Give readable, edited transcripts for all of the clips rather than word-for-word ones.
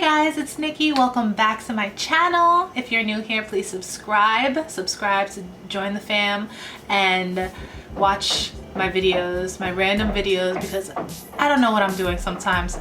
Hey guys, it's Nikki. Welcome back to my channel. If you're new here, please subscribe to join the fam and watch my videos, my random videos, because I don't know what I'm doing sometimes,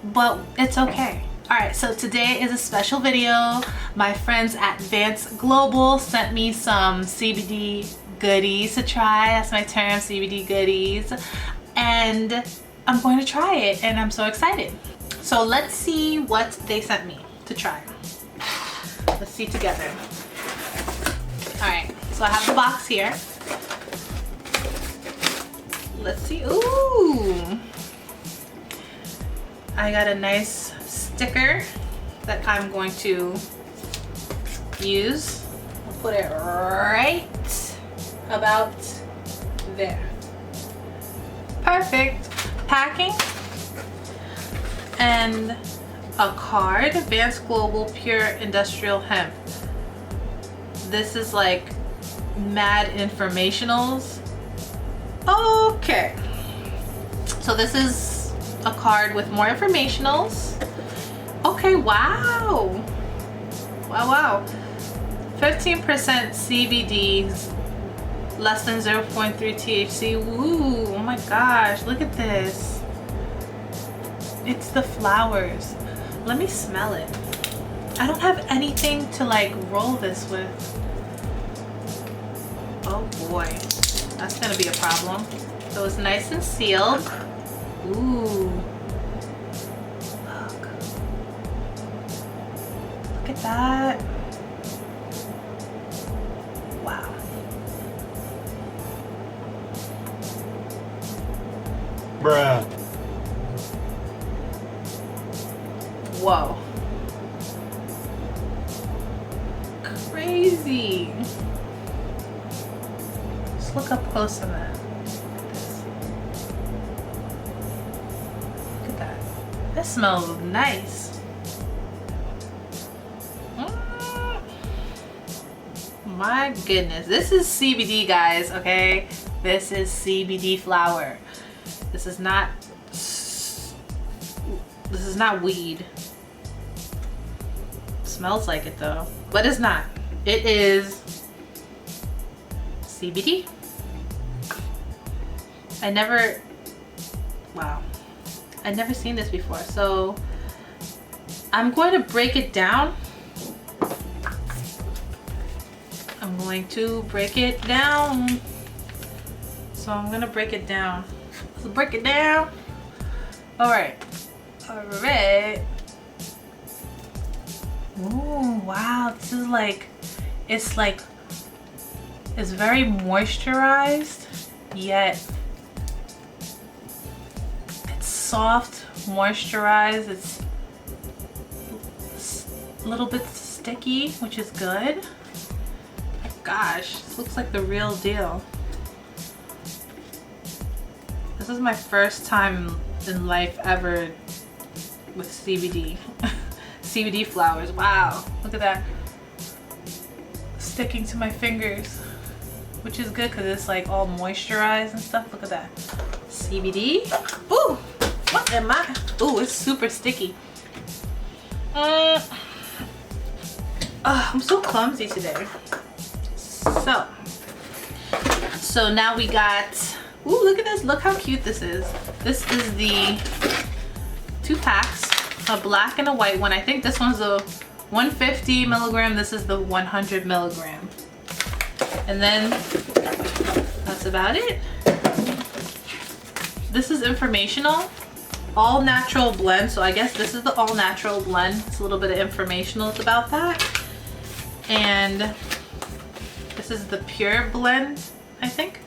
but it's okay. Alright, so today is a special video. My friends at Vance Global sent me some CBD goodies to try. That's my term, CBD goodies. And I'm going to try it and I'm so excited. So let's see what they sent me to try. Let's see together. Alright, so I have the box here. Let's see. Ooh! I got a nice sticker that I'm going to use. I'll put it right about there. Perfect. Packing. And a card, Vance Global Pure Industrial Hemp. This is like mad informationals. Okay, so this is a card with more informationals. Okay, wow. Wow. 15% CBD, less than 0.3 THC. Woo, oh my gosh, look at this. It's the flowers. Let me smell it. I don't have anything to like roll this with. Oh boy, that's gonna be a problem. So it's nice and sealed. Ooh. Look at that. Wow. Bruh. Whoa. Crazy. Just look up close on that. Look at that. That smells nice. My goodness. This is CBD, guys, okay? This is CBD flower. This is not weed. Smells like it though, but it's not. It is CBD. I've never seen this before, so I'm going to break it down. So I'm gonna break it down. Let's break it down. All right. Ooh, wow, this is like, it's very moisturized, yet it's soft, moisturized, it's a little bit sticky, which is good. Gosh, this looks like the real deal. This is my first time in life ever with CBD. CBD flowers. Wow, look at that. Sticking to my fingers, which is good because it's like all moisturized and stuff. Look at that. CBD. Ooh, what am I? Ooh, it's super sticky. I'm so clumsy today. So now we got, ooh, look at this. Look how cute this is. This is the 2 packs. A black and a white one. I think this one's a 150 milligram. This is the 100 milligram. And then that's about it. This is informational. All natural blend. So I guess this is the all natural blend. It's a little bit of informational about that. And this is the pure blend, I think.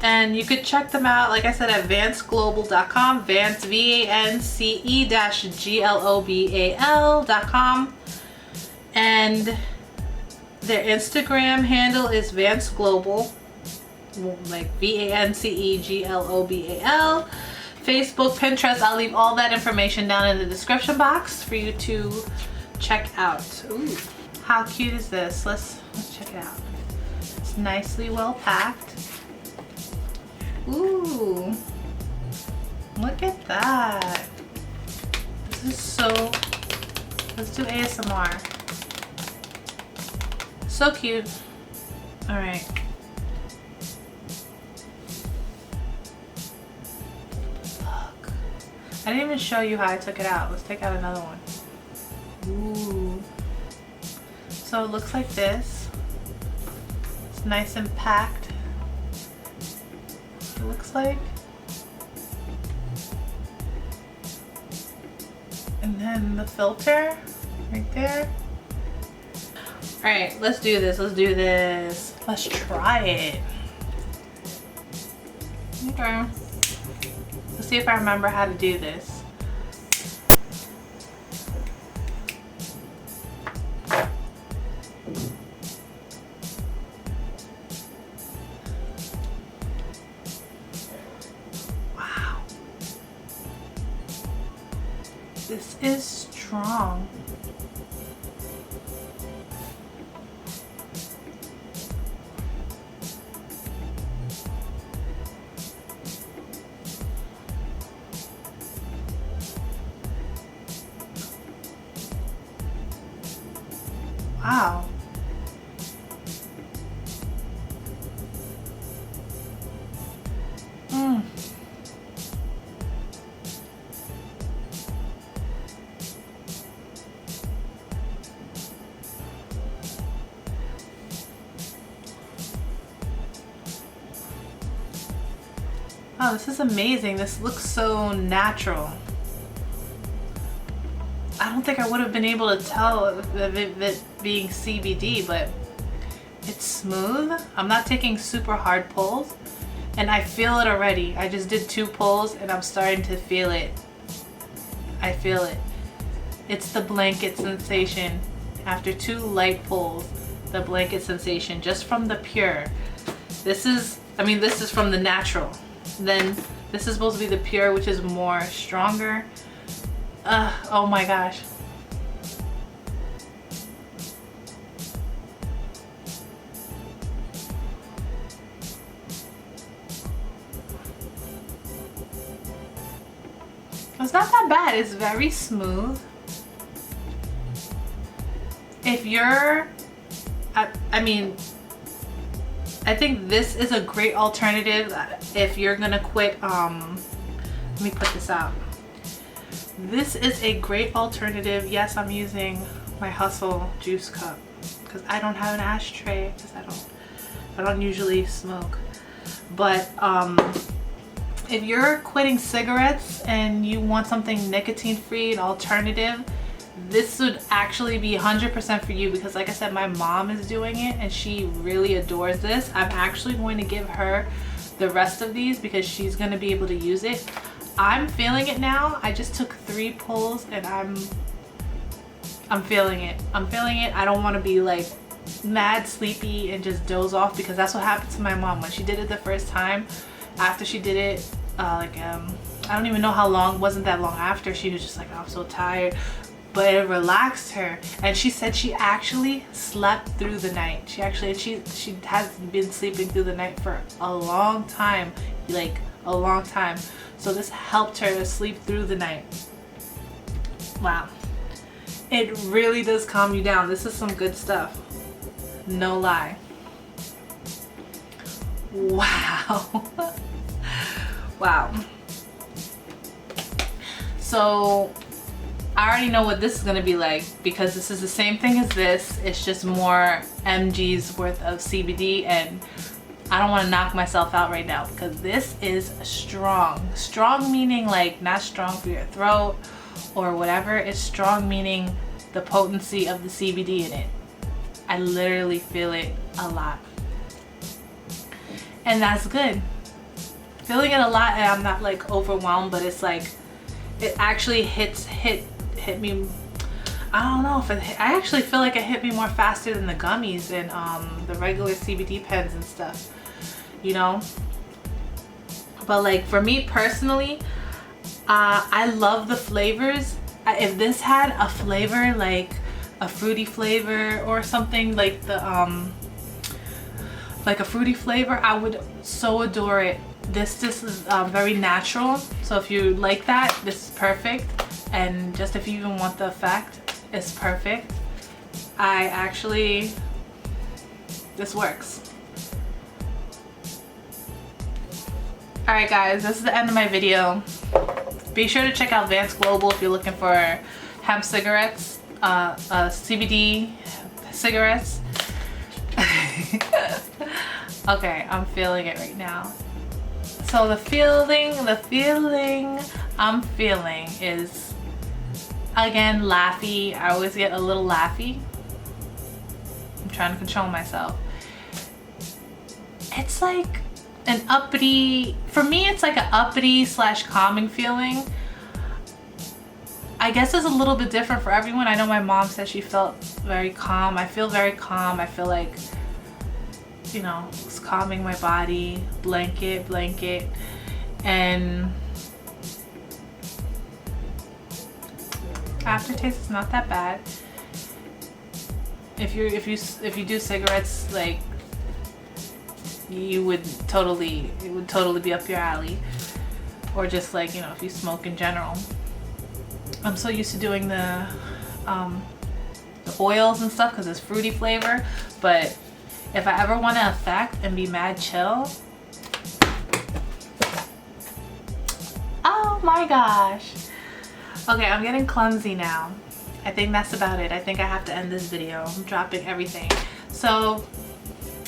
And you could check them out, like I said, at vanceglobal.com, Vance, VANCE-GLOBAL.com. And their Instagram handle is Vance Global, like VANCEGLOBAL. Facebook, Pinterest, I'll leave all that information down in the description box for you to check out. Ooh, how cute is this? Let's check it out. It's nicely well packed. Ooh, look at that. This This is so, let's do ASMR. So cute. All right. Look. I didn't even show you how I took it out. Let's take out another one. Ooh. So it looks like this. It's nice and packed. It looks like. And then the filter right there. All right, let's do this. Let's do this. Let's try it. Okay. Let's see if I remember how to do this. Wow. This is strong. Wow. Oh, this is amazing. This looks so natural. I don't think I would have been able to tell of it being CBD, but it's smooth. I'm not taking super hard pulls, and I feel it already. I just did 2 pulls and I'm starting to feel it. I feel it. It's the blanket sensation. After 2 light pulls, the blanket sensation just from the pure. This is, I mean, this is from the natural. Then this is supposed to be the pure, which is more stronger. Oh my gosh. It's not that bad. It's very smooth. If you're, I mean, I think this is a great alternative if you're gonna quit. Let me put this out. This is a great alternative. Yes, I'm using my Hustle juice cup because I don't have an ashtray because I don't usually smoke. But if you're quitting cigarettes and you want something nicotine free, an alternative, this would actually be 100% for you, because like I said, my mom is doing it and she really adores this. I'm actually going to give her the rest of these because she's going to be able to use it. I'm feeling it now. I just took 3 pulls and I'm feeling it. I'm feeling it. I don't want to be like mad sleepy and just doze off, because that's what happened to my mom when she did it the first time. After she did it, I don't even know how long, wasn't that long after, she was just like, oh, I'm so tired. But it relaxed her, and she said she actually slept through the night. She has been sleeping through the night for a long time, like a long time. So this helped her to sleep through the night. Wow, it really does calm you down. This is some good stuff, no lie. Wow. Wow. So I already know what this is gonna be like, because this is the same thing as this. It's just more mg's worth of CBD, and I don't want to knock myself out right now because this is strong. Strong meaning like not strong for your throat or whatever. It's strong meaning the potency of the CBD in it. I literally feel it a lot, and that's good. Feeling it a lot, and I'm not like overwhelmed, but it's like it actually hit me. I don't know if I actually feel like it hit me more faster than the gummies and the regular CBD pens and stuff, you know. But like for me personally, I love the flavors. If this had a flavor like a fruity flavor or something like the like a fruity flavor, I would so adore it. This is very natural, so if you like that, this is perfect. And just if you even want the effect, it's perfect. This works. Alright guys, this is the end of my video. Be sure to check out Vance Global if you're looking for hemp cigarettes, CBD cigarettes. Okay, I'm feeling it right now. So the feeling I'm feeling is, again, laughy. I always get a little laughy. I'm trying to control myself. It's like an uppity, for me it's like an uppity / calming feeling. I guess it's a little bit different for everyone. I know my mom said she felt very calm. I feel very calm. I feel like, you know, it's calming my body. Blanket. And aftertaste is not that bad. If you do cigarettes, like, it would totally be up your alley. Or just like, you know, if you smoke in general. I'm so used to doing the oils and stuff because it's fruity flavor, but if I ever want to effect and be mad chill, oh my gosh. Okay, I'm getting clumsy now. I think that's about it. I think I have to end this video. I'm dropping everything. So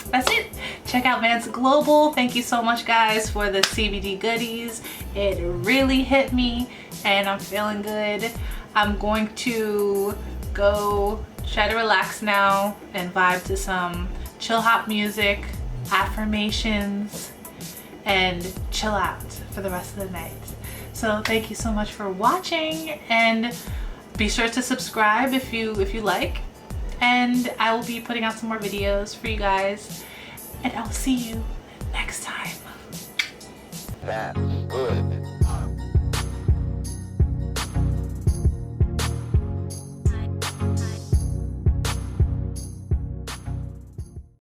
that's it. Check out Vance Global. Thank you so much guys for the CBD goodies. It really hit me and I'm feeling good. I'm going to go try to relax now and vibe to some chill hop music, affirmations, and chill out for the rest of the night. So thank you so much for watching, and be sure to subscribe if you like, and I will be putting out some more videos for you guys, and I'll see you next time.